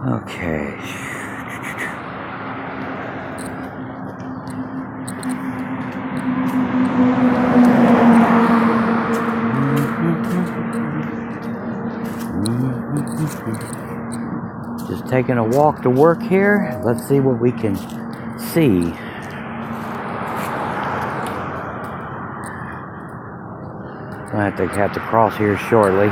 Okay. Just taking a walk to work here. Let's see what we can see. I have to cross here shortly.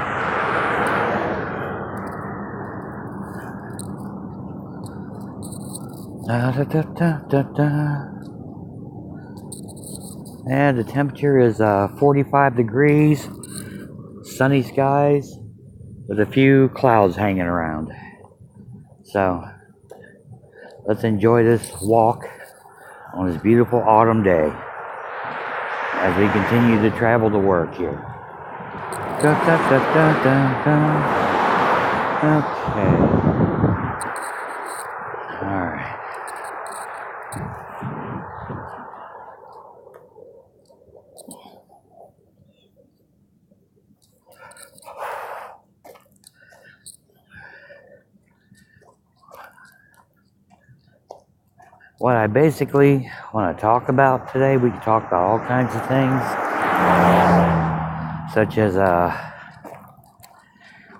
And the temperature is 45 degrees, sunny skies, with a few clouds hanging around. So let's enjoy this walk on this beautiful autumn day as we continue to travel to work here. Okay. Alright. What I basically want to talk about today, we can talk about all kinds of things, such as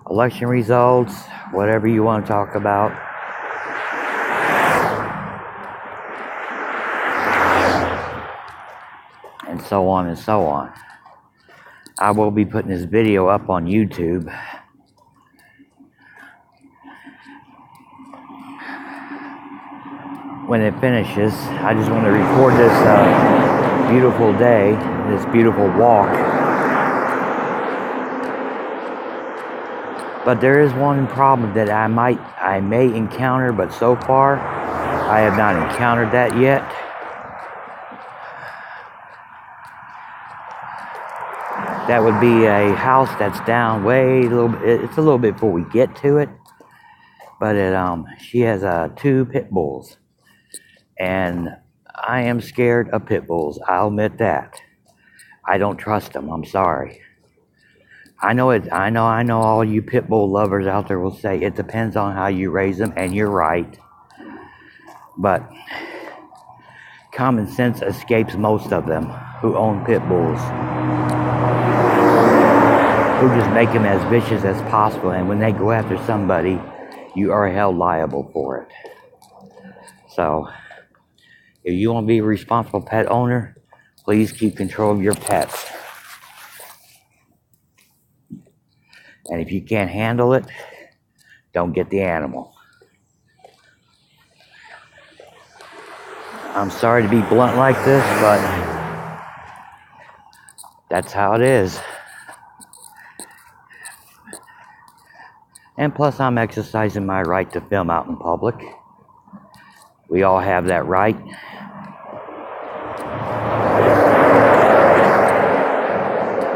election results, whatever you want to talk about. And so on and so on. I will be putting this video up on YouTube. When it finishes, I just want to record this beautiful day, this beautiful walk. But there is one problem that I may encounter, but so far I have not encountered that yet. That would be a house that's down way a little bit. It's a little bit before we get to it, but she has 2 pit bulls. And I am scared of pit bulls. I'll admit that. I don't trust them. I'm sorry. I know all you pit bull lovers out there will say it depends on how you raise them, and you're right. But common sense escapes most of them who own pit bulls. Who just make them as vicious as possible, and when they go after somebody, you are held liable for it. So if you want to be a responsible pet owner, please keep control of your pets. And if you can't handle it, don't get the animal. I'm sorry to be blunt like this, but that's how it is. And plus, I'm exercising my right to film out in public. We all have that right.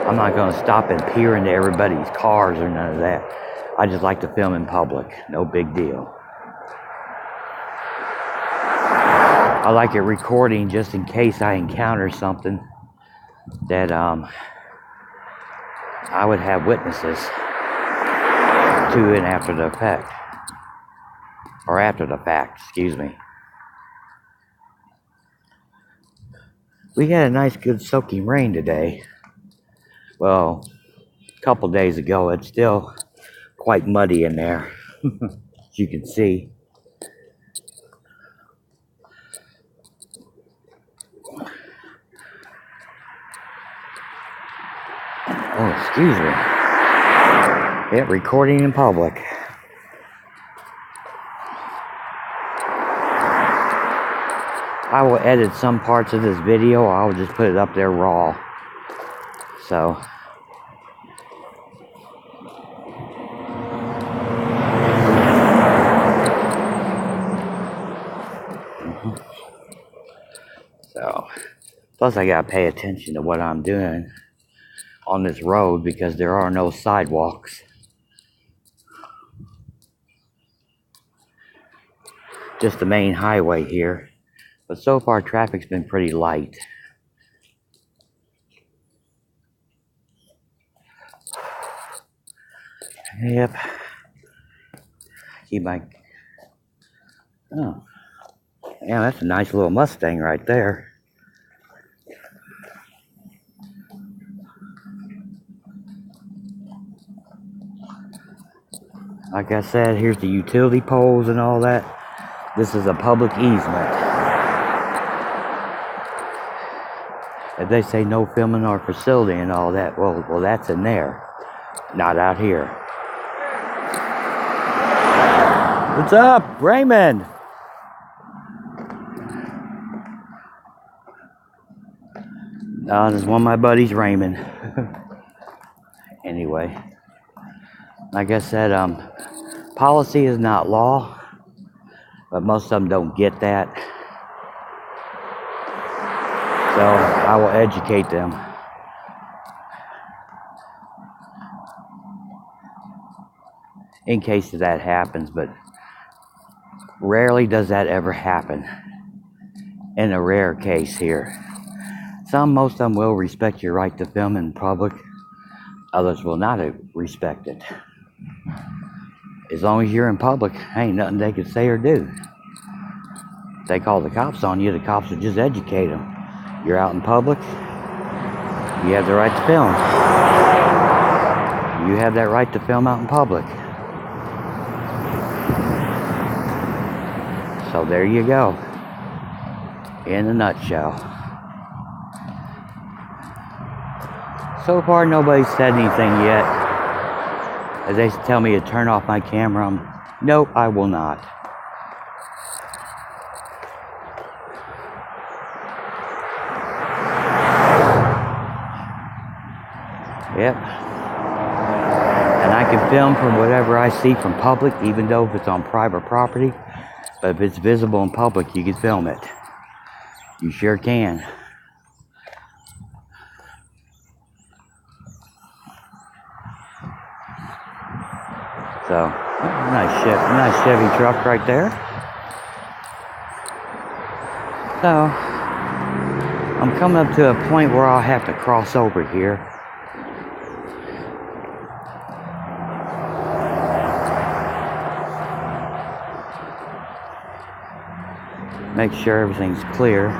I'm not going to stop and peer into everybody's cars or none of that. I just like to film in public. No big deal. I like it recording just in case I encounter something that I would have witnesses to and after the fact. Or after the fact, excuse me. We had a nice good soaking rain today. Well, a couple days ago. It's still quite muddy in there, as you can see. Oh, excuse me. Yeah, recording in public. I will edit some parts of this video. I'll just put it up there raw. So plus I gotta pay attention to what I'm doing on this road because there are no sidewalks. Just the main highway here. But so far traffic's been pretty light. Yep. Keep my Oh, yeah, that's a nice little Mustang right there. Like I said, here's the utility poles and all that. This is a public easement. If they say no filming or facility and all that, well, that's in there, not out here. What's up, Raymond? This is one of my buddies, Raymond. Anyway, like I said, policy is not law, but most of them don't get that. So I will educate them. In case that happens, but rarely does that ever happen. In a rare case here. Most of them will respect your right to film in public. Others will not respect it. As long as you're in public, ain't nothing they can say or do. If they call the cops on you, the cops will just educate them. You're out in public, you have the right to film. You have that right to film out in public. So there you go. In a nutshell. So far, nobody's said anything yet. As they tell me to turn off my camera, nope, I will not. Yep. And I can film from whatever I see from public, even though if it's on private property. But if it's visible in public, you can film it. You sure can. So, nice Chevy truck right there. So, I'm coming up to a point where I'll have to cross over here. Make sure everything's clear.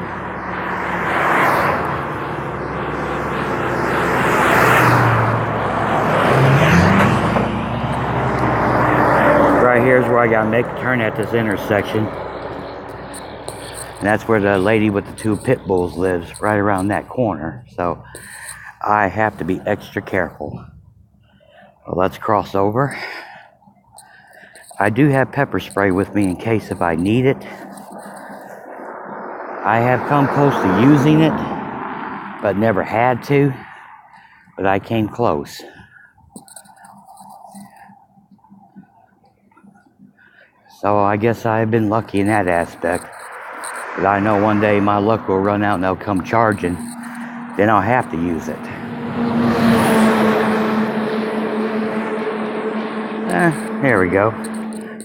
Right here's where I gotta make a turn at this intersection. And that's where the lady with the 2 pit bulls lives, right around that corner. So I have to be extra careful. Well, let's cross over. I do have pepper spray with me in case if I need it. I have come close to using it, but never had to. But I came close. So I guess I've been lucky in that aspect. But I know one day my luck will run out and they'll come charging. Then I'll have to use it. There we go.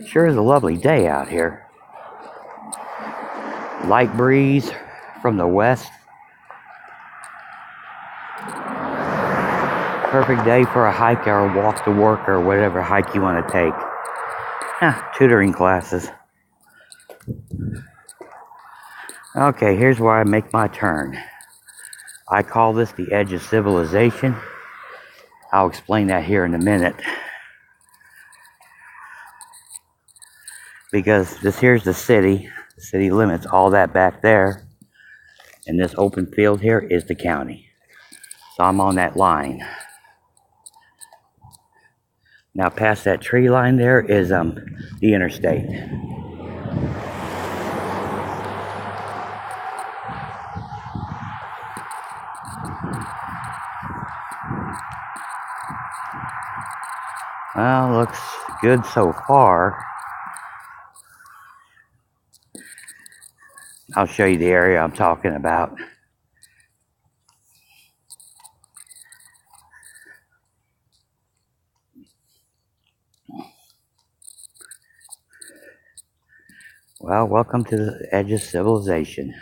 Sure is a lovely day out here. Light breeze from the west. Perfect day for a hike or a walk to work or whatever hike you want to take. Tutoring classes. Okay, here's where I make my turn. I call this the edge of civilization. I'll explain that here in a minute. Because this here's the city. The city limits all that back there. And this open field here is the county. So I'm on that line. Now past that tree line there is the interstate. Well, looks good so far. I'll show you the area I'm talking about. Well, welcome to the edge of civilization.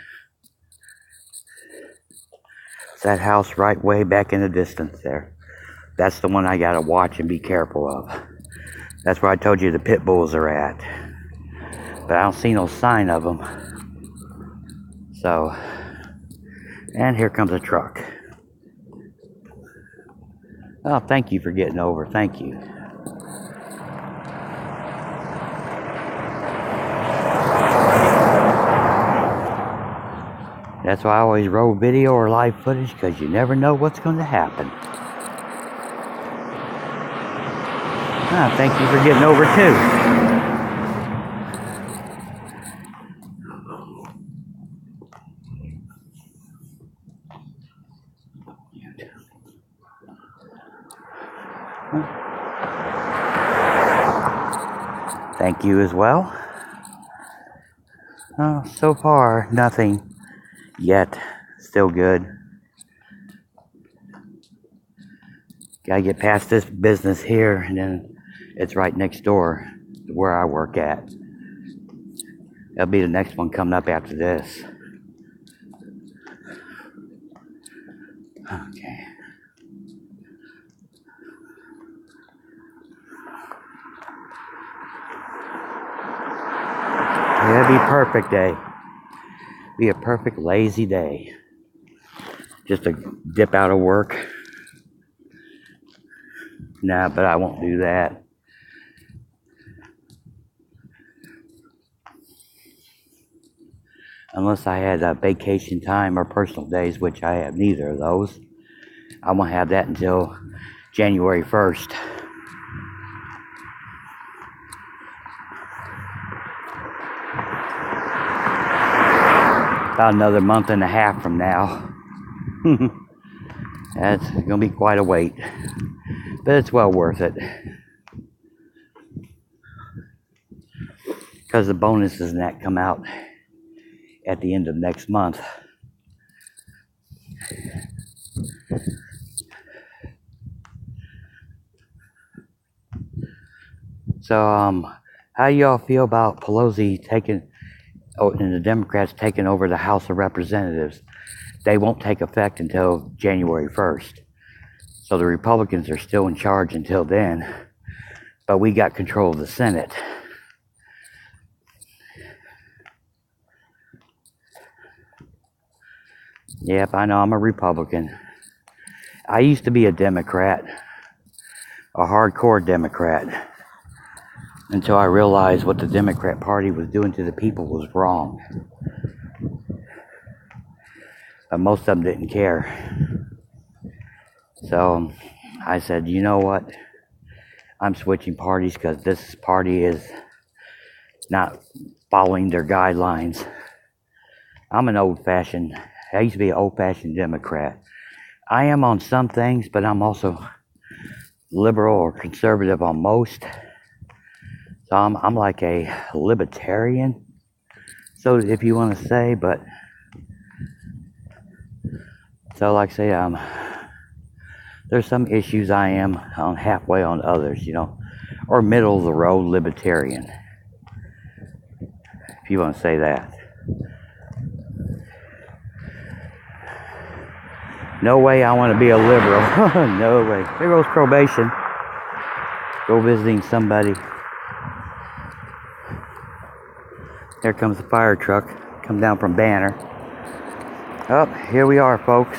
It's that house right way back in the distance there. That's the one I gotta watch and be careful of. That's where I told you the pit bulls are at. but I don't see no sign of them. So, and here comes a truck. Oh, thank you for getting over. Thank you. That's why I always roll video or live footage, because you never know what's going to happen. Ah, thank you for getting over too. Thank you as well. So far, nothing yet. Still good. Gotta get past this business here, and then it's right next door to where I work at. That'll be the next one coming up after this. Okay. It'll be a perfect day. Be a perfect lazy day. Just to dip out of work. Nah, but I won't do that. Unless I had vacation time or personal days, which I have neither of those. I won't have that until January 1st. About another month and a half from now. That's going to be quite a wait. But it's well worth it. Because the bonuses and that come out at the end of next month. So, how y'all feel about Pelosi and the Democrats taking over the House of Representatives? They won't take effect until January 1st. So the Republicans are still in charge until then. But we got control of the Senate. Yep, I know I'm a Republican. I used to be a Democrat. A hardcore Democrat. Until I realized what the Democrat Party was doing to the people was wrong. But most of them didn't care. So I said, you know what? I'm switching parties because this party is not following their guidelines. I'm an old-fashioned, I used to be an old-fashioned Democrat. I am on some things, but I'm also liberal or conservative on most. So I'm like a libertarian, so if you want to say, but so like I say, there's some issues I am on halfway on others, you know, or middle of the road libertarian, if you want to say that. No way I want to be a liberal. No way. There goes probation. Go visiting somebody. There comes the fire truck. Come down from Banner. Oh, here we are, folks.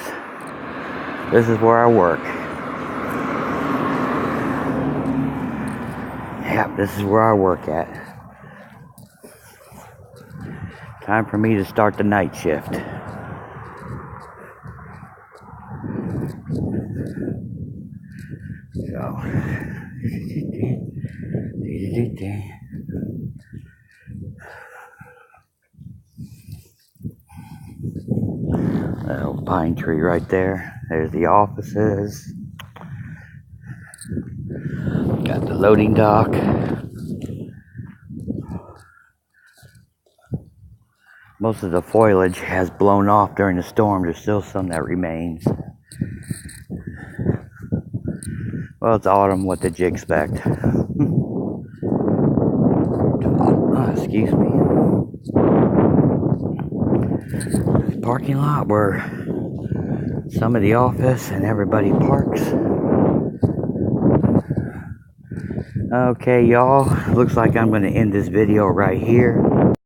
This is where I work. Yep, this is where I work at. Time for me to start the night shift. So, little pine tree right there. There's the offices. Got the loading dock. Most of the foliage has blown off during the storm. There's still some that remains. Well, it's autumn. What did you expect? Excuse me. Parking lot where some of the office and everybody parks. Okay, y'all. Looks like I'm going to end this video right here.